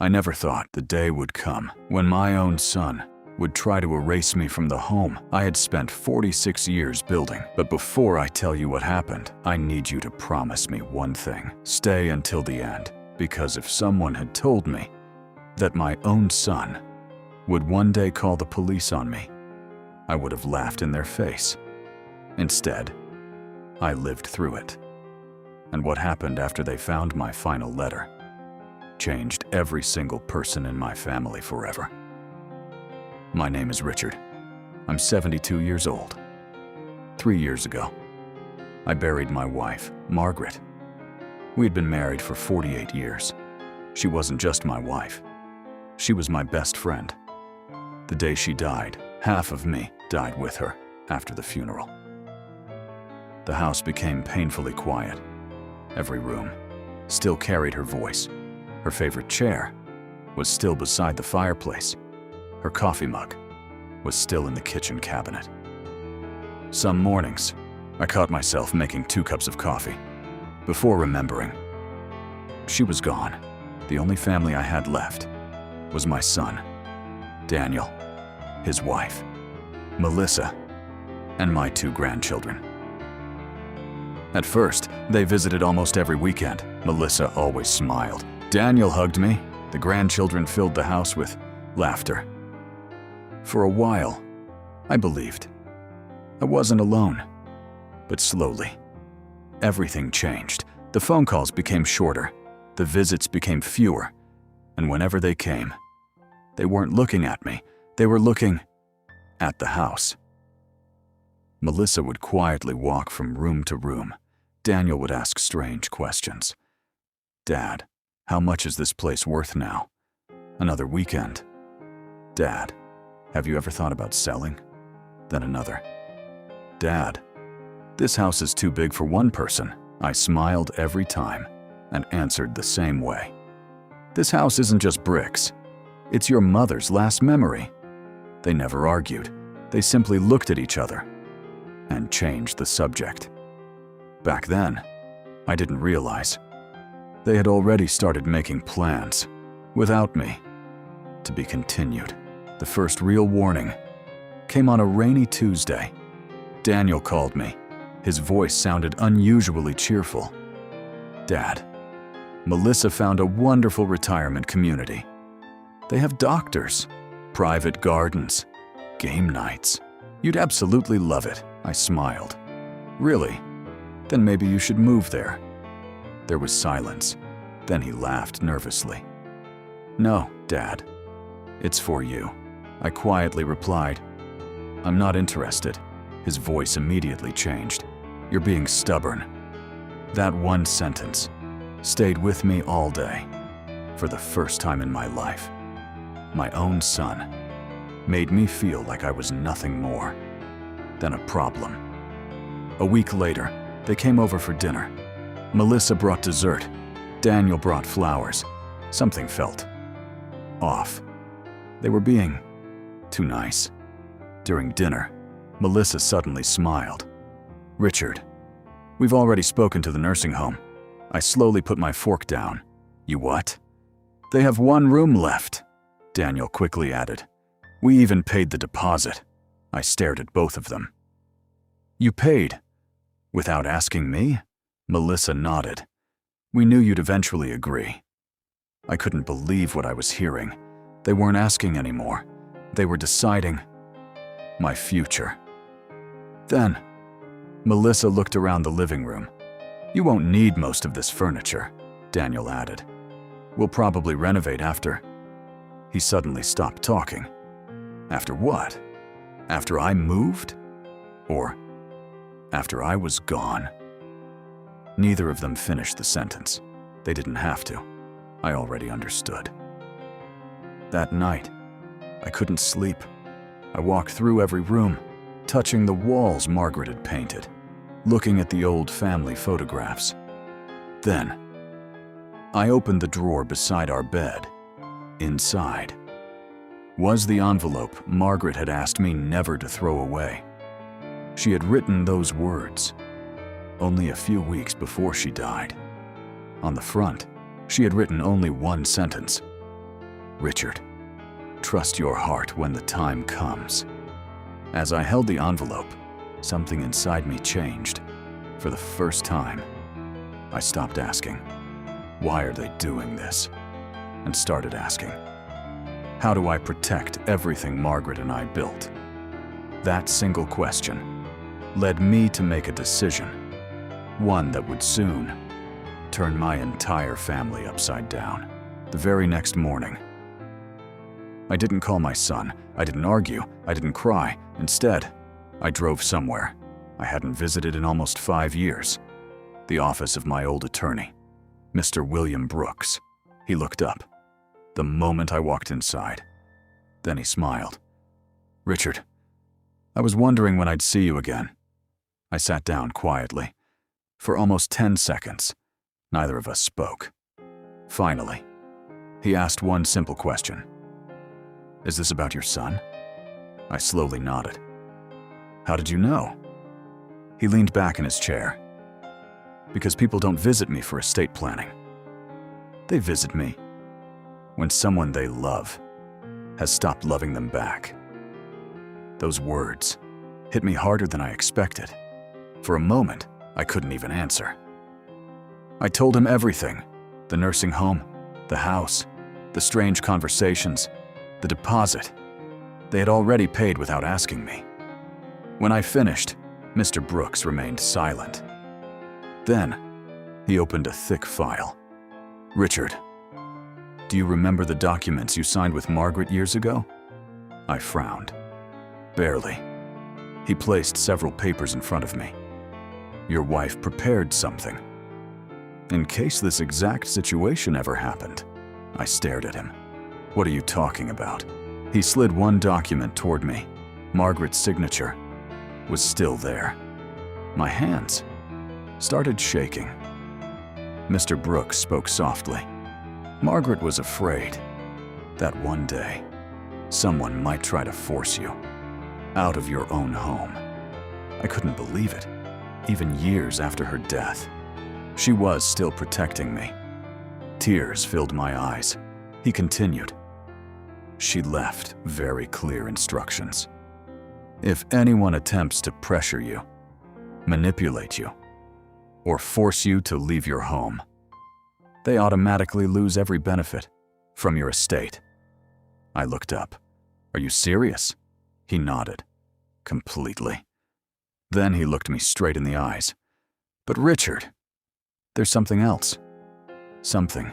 I never thought the day would come when my own son would try to erase me from the home I had spent 46 years building. But before I tell you what happened, I need you to promise me one thing. Stay until the end, because if someone had told me that my own son would one day call the police on me, I would have laughed in their face. Instead, I lived through it. And what happened after they found my final letter changed every single person in my family forever. My name is Richard. I'm 72 years old. 3 years ago, I buried my wife, Margaret. We had been married for 48 years. She wasn't just my wife. She was my best friend. The day she died, half of me died with her after the funeral. The house became painfully quiet. Every room still carried her voice. Her favorite chair was still beside the fireplace. Her coffee mug was still in the kitchen cabinet. Some mornings, I caught myself making 2 cups of coffee before remembering. She was gone. The only family I had left was my son, Daniel, his wife, Melissa, and my 2 grandchildren. At first, they visited almost every weekend. Melissa always smiled. Daniel hugged me. The grandchildren filled the house with laughter. For a while, I believed I wasn't alone. But slowly, everything changed. The phone calls became shorter. The visits became fewer. And whenever they came, they weren't looking at me. They were looking at the house. Melissa would quietly walk from room to room. Daniel would ask strange questions. Dad, how much is this place worth now? Another weekend. Dad, have you ever thought about selling? Then another. Dad, this house is too big for one person. I smiled every time and answered the same way. This house isn't just bricks. It's your mother's last memory. They never argued. They simply looked at each other and changed the subject. Back then, I didn't realize they had already started making plans without me. To be continued. The first real warning came on a rainy Tuesday. Daniel called me. His voice sounded unusually cheerful. Dad, Melissa found a wonderful retirement community. They have doctors, private gardens, game nights. You'd absolutely love it. I smiled. Really? Then maybe you should move there. There was silence. Then he laughed nervously. No, Dad. It's for you. I quietly replied. I'm not interested. His voice immediately changed. You're being stubborn. That one sentence stayed with me all day. For the first time in my life, my own son made me feel like I was nothing more than a problem. A week later, they came over for dinner. Melissa brought dessert. Daniel brought flowers. Something felt off. They were being too nice. During dinner, Melissa suddenly smiled. Richard, we've already spoken to the nursing home. I slowly put my fork down. You what? They have 1 room left, Daniel quickly added. We even paid the deposit. I stared at both of them. You paid? Without asking me? Melissa nodded. We knew you'd eventually agree. I couldn't believe what I was hearing. They weren't asking anymore. They were deciding my future. Then, Melissa looked around the living room. You won't need most of this furniture, Daniel added. We'll probably renovate after. He suddenly stopped talking. After what? After I moved? Or after I was gone? Neither of them finished the sentence. They didn't have to. I already understood. That night, I couldn't sleep. I walked through every room, touching the walls Margaret had painted, looking at the old family photographs. Then, I opened the drawer beside our bed. Inside was the envelope Margaret had asked me never to throw away. She had written those words only a few weeks before she died. On the front, she had written only one sentence. Richard, trust your heart when the time comes. As I held the envelope, something inside me changed. For the first time, I stopped asking, why are they doing this? And started asking, how do I protect everything Margaret and I built? That single question led me to make a decision, one that would soon turn my entire family upside down. The very next morning, I didn't call my son, I didn't argue, I didn't cry. Instead, I drove somewhere I hadn't visited in almost 5 years. The office of my old attorney, Mr. William Brooks. He looked up the moment I walked inside. Then he smiled. Richard, I was wondering when I'd see you again. I sat down quietly. For almost 10 seconds, neither of us spoke. Finally, he asked one simple question. Is this about your son? I slowly nodded. How did you know? He leaned back in his chair. Because people don't visit me for estate planning. They visit me when someone they love has stopped loving them back. Those words hit me harder than I expected. For a moment, I couldn't even answer. I told him everything. The nursing home, the house, the strange conversations, the deposit. They had already paid without asking me. When I finished, Mr. Brooks remained silent. Then, he opened a thick file. Richard, do you remember the documents you signed with Margaret years ago? I frowned. Barely. He placed several papers in front of me. Your wife prepared something. In case this exact situation ever happened. I stared at him. What are you talking about? He slid one document toward me. Margaret's signature was still there. My hands started shaking. Mr. Brooks spoke softly. Margaret was afraid that one day someone might try to force you out of your own home. I couldn't believe it. Even years after her death, she was still protecting me. Tears filled my eyes. He continued. She left very clear instructions. If anyone attempts to pressure you, manipulate you, or force you to leave your home, they automatically lose every benefit from your estate. I looked up. Are you serious? He nodded. Completely. Then he looked me straight in the eyes. But Richard, there's something else. Something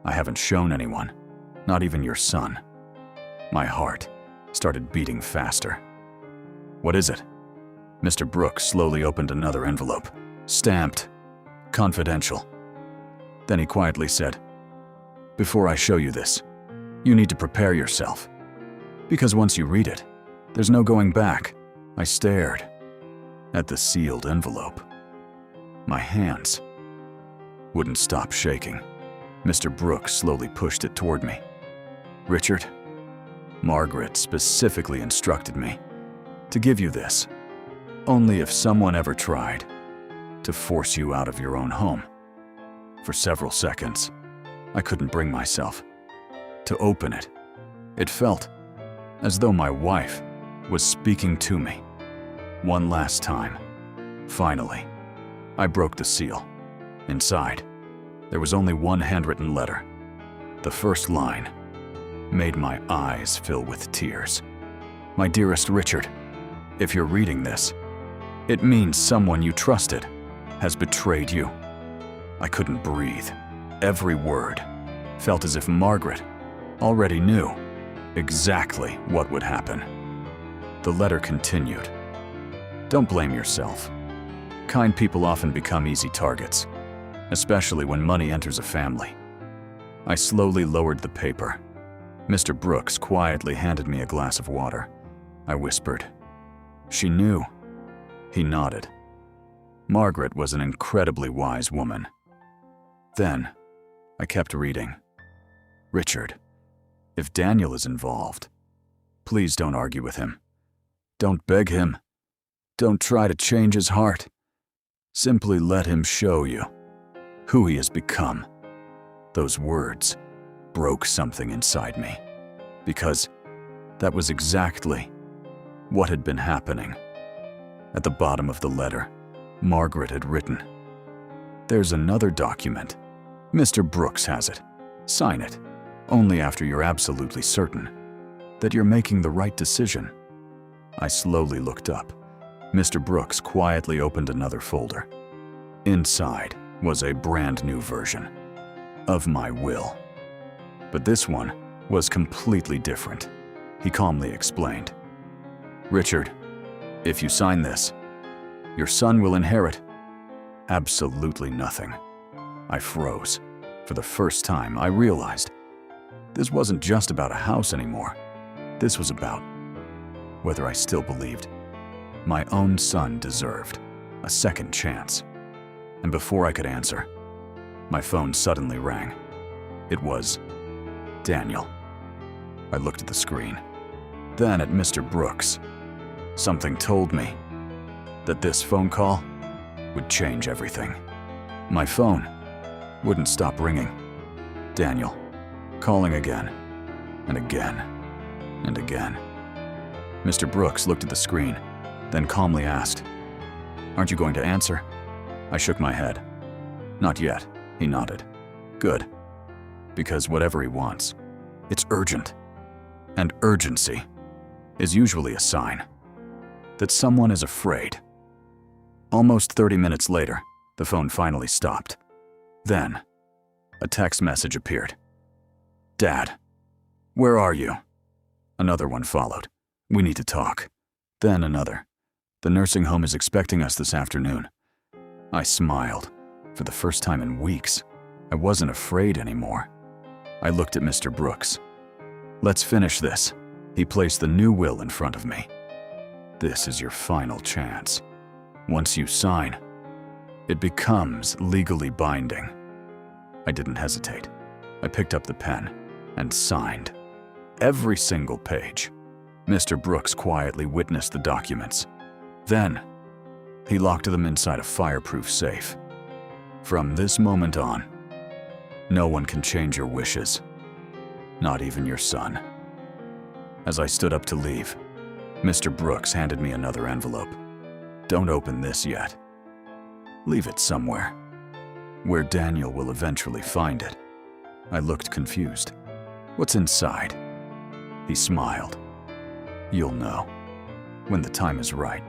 I haven't shown anyone, not even your son. My heart started beating faster. What is it? Mr. Brooks slowly opened another envelope, stamped, confidential. Then he quietly said, before I show you this, you need to prepare yourself. Because once you read it, there's no going back. I stared at the sealed envelope. My hands wouldn't stop shaking. Mr. Brooks slowly pushed it toward me. Richard, Margaret specifically instructed me to give you this only if someone ever tried to force you out of your own home. For several seconds, I couldn't bring myself to open it. It felt as though my wife was speaking to me. One last time. Finally, I broke the seal. Inside, there was only one handwritten letter. The first line made my eyes fill with tears. My dearest Richard, if you're reading this, it means someone you trusted has betrayed you. I couldn't breathe. Every word felt as if Margaret already knew exactly what would happen. The letter continued. Don't blame yourself. Kind people often become easy targets, especially when money enters a family. I slowly lowered the paper. Mr. Brooks quietly handed me a glass of water. I whispered, "She knew." He nodded. Margaret was an incredibly wise woman. Then, I kept reading. Richard, if Daniel is involved, please don't argue with him. Don't beg him. Don't try to change his heart. Simply let him show you who he has become. Those words broke something inside me, because that was exactly what had been happening. At the bottom of the letter, Margaret had written, "There's another document. Mr. Brooks has it. Sign it, only after you're absolutely certain that you're making the right decision." I slowly looked up. Mr. Brooks quietly opened another folder. Inside was a brand new version of my will. But this one was completely different. He calmly explained, "Richard, if you sign this, your son will inherit absolutely nothing." I froze. For the first time, I realized this wasn't just about a house anymore. This was about whether I still believed my own son deserved a second chance. And before I could answer, my phone suddenly rang. It was Daniel. I looked at the screen, then at Mr. Brooks. Something told me that this phone call would change everything. My phone wouldn't stop ringing. Daniel, calling again, and again, and again. Mr. Brooks looked at the screen, then calmly asked, "Aren't you going to answer?" I shook my head. "Not yet," he nodded. "Good. Because whatever he wants, it's urgent. And urgency is usually a sign that someone is afraid." Almost 30 minutes later, the phone finally stopped. Then, a text message appeared. "Dad, where are you?" Another one followed. "We need to talk." Then another. "The nursing home is expecting us this afternoon." I smiled. For the first time in weeks, I wasn't afraid anymore. I looked at Mr. Brooks. "Let's finish this." He placed the new will in front of me. "This is your final chance. Once you sign, it becomes legally binding." I didn't hesitate. I picked up the pen and signed every single page. Mr. Brooks quietly witnessed the documents. Then, he locked them inside a fireproof safe. From this moment on, no one can change your wishes, not even your son. As I stood up to leave, Mr. Brooks handed me another envelope. "Don't open this yet. Leave it somewhere, where Daniel will eventually find it." I looked confused. "What's inside?" He smiled. "You'll know when the time is right."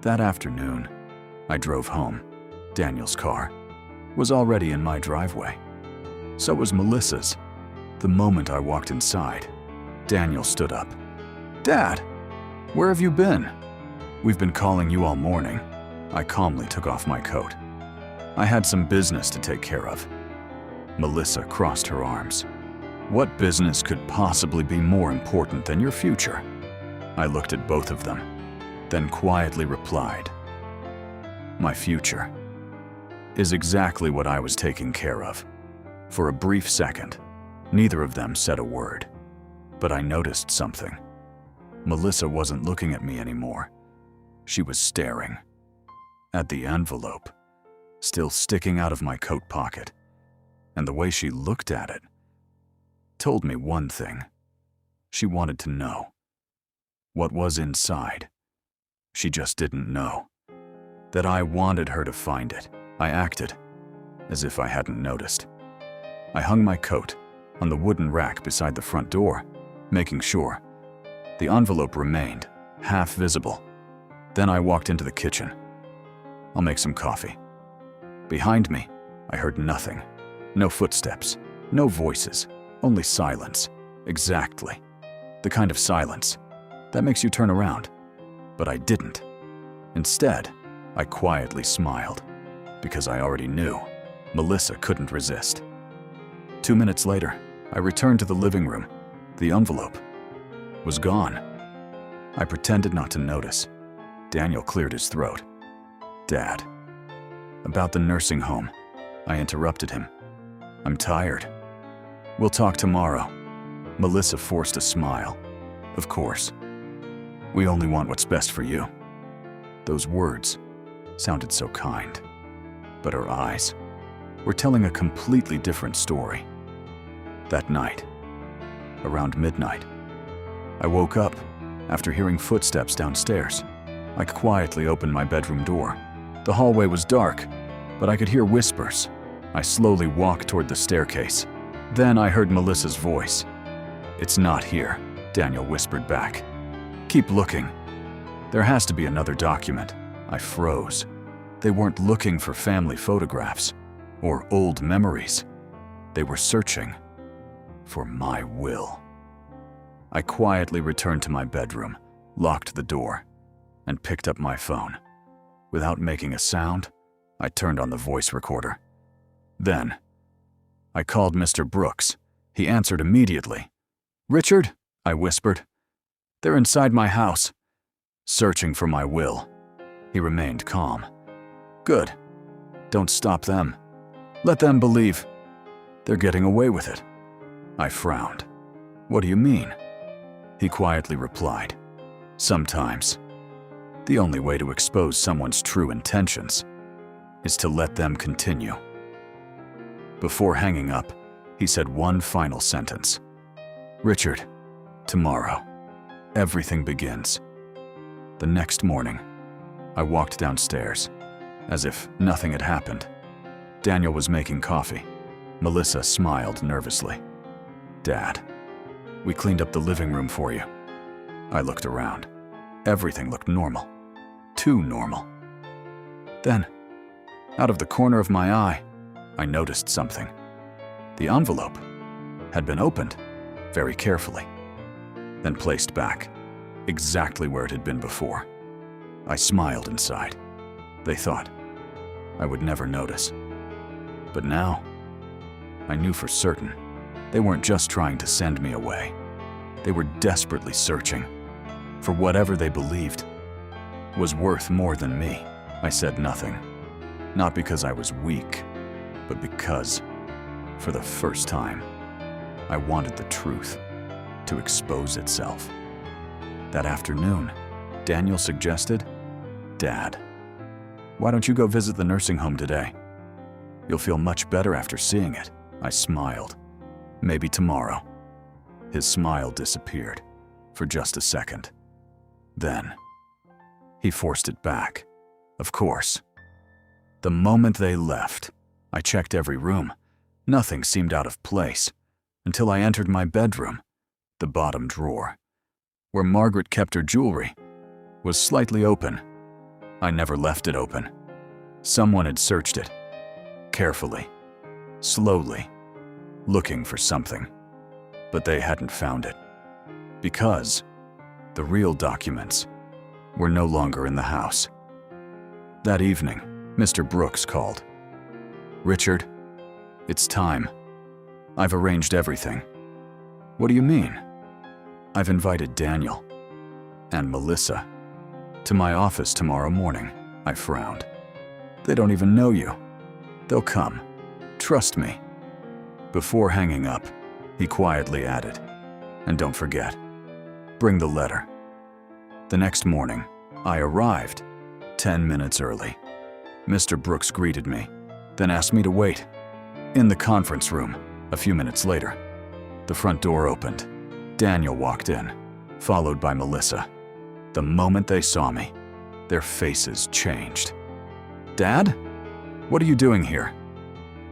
That afternoon, I drove home. Daniel's car was already in my driveway. So was Melissa's. The moment I walked inside, Daniel stood up. "Dad, where have you been?" "We've been calling you all morning." I calmly took off my coat. "I had some business to take care of." Melissa crossed her arms. "What business could possibly be more important than your future?" I looked at both of them, then quietly replied, "My future is exactly what I was taking care of." For a brief second, neither of them said a word. But I noticed something. Melissa wasn't looking at me anymore. She was staring at the envelope, still sticking out of my coat pocket. And the way she looked at it told me one thing. She wanted to know what was inside. She just didn't know that I wanted her to find it. I acted as if I hadn't noticed. I hung my coat on the wooden rack beside the front door, making sure the envelope remained half visible. Then I walked into the kitchen. "I'll make some coffee." Behind me, I heard nothing. No footsteps, no voices, only silence. Exactly the kind of silence that makes you turn around. But I didn't. Instead, I quietly smiled, because I already knew Melissa couldn't resist. 2 minutes later, I returned to the living room. The envelope was gone. I pretended not to notice. Daniel cleared his throat. "Dad, about the nursing home," I interrupted him. "I'm tired. We'll talk tomorrow." Melissa forced a smile. "Of course. We only want what's best for you." Those words sounded so kind, but her eyes were telling a completely different story. That night, around midnight, I woke up after hearing footsteps downstairs. I quietly opened my bedroom door. The hallway was dark, but I could hear whispers. I slowly walked toward the staircase. Then I heard Melissa's voice. "It's not here," Daniel whispered back. "Keep looking. There has to be another document." I froze. They weren't looking for family photographs or old memories. They were searching for my will. I quietly returned to my bedroom, locked the door, and picked up my phone. Without making a sound, I turned on the voice recorder. Then, I called Mr. Brooks. He answered immediately. "Richard," I whispered. "They're inside my house, searching for my will." He remained calm. "Good. Don't stop them. Let them believe. They're getting away with it." I frowned. "What do you mean?" He quietly replied, "Sometimes, the only way to expose someone's true intentions is to let them continue." Before hanging up, he said one final sentence. "Richard, tomorrow, everything begins." The next morning, I walked downstairs, as if nothing had happened. Daniel was making coffee. Melissa smiled nervously. "Dad, we cleaned up the living room for you." I looked around. Everything looked normal. Too normal. Then, out of the corner of my eye, I noticed something. The envelope had been opened very carefully, then placed back, exactly where it had been before. I smiled inside. They thought I would never notice. But now, I knew for certain they weren't just trying to send me away. They were desperately searching for whatever they believed was worth more than me. I said nothing, not because I was weak, but because, for the first time, I wanted the truth to expose itself. That afternoon, Daniel suggested, "Dad, why don't you go visit the nursing home today? You'll feel much better after seeing it." I smiled. "Maybe tomorrow." His smile disappeared for just a second. Then, he forced it back. Of course. The moment they left, I checked every room. Nothing seemed out of place until I entered my bedroom. The bottom drawer, where Margaret kept her jewelry, was slightly open. I never left it open. Someone had searched it, carefully, slowly, looking for something. But they hadn't found it, because the real documents were no longer in the house. That evening, Mr. Brooks called. "Richard, it's time. I've arranged everything." "What do you mean?" "I've invited Daniel and Melissa to my office tomorrow morning." I frowned. "They don't even know you. They'll come. Trust me." Before hanging up, he quietly added, "And don't forget, bring the letter." The next morning, I arrived 10 minutes early. Mr. Brooks greeted me, then asked me to wait in the conference room. A few minutes later, the front door opened. Daniel walked in, followed by Melissa. The moment they saw me, their faces changed. "Dad? What are you doing here?"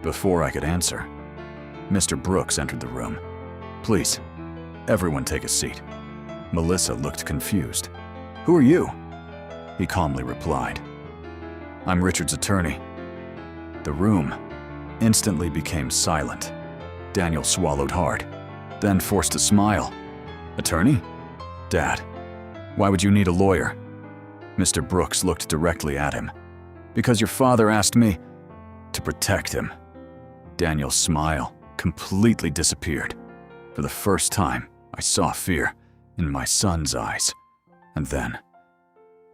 Before I could answer, Mr. Brooks entered the room. "Please, everyone take a seat." Melissa looked confused. "Who are you?" He calmly replied, "I'm Richard's attorney." The room instantly became silent. Daniel swallowed hard, then forced a smile. "Attorney? Dad, why would you need a lawyer?" Mr. Brooks looked directly at him. "Because your father asked me to protect him." Daniel's smile completely disappeared. For the first time, I saw fear in my son's eyes. And then,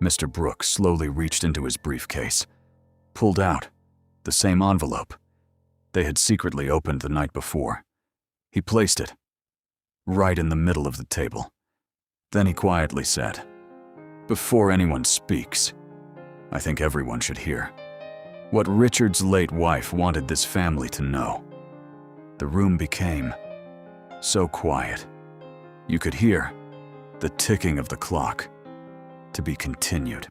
Mr. Brooks slowly reached into his briefcase, pulled out the same envelope they had secretly opened the night before. He placed it right in the middle of the table. Then he quietly said, "Before anyone speaks, I think everyone should hear what Richard's late wife wanted this family to know." The room became So quiet. You could hear the ticking of the clock. To be continued.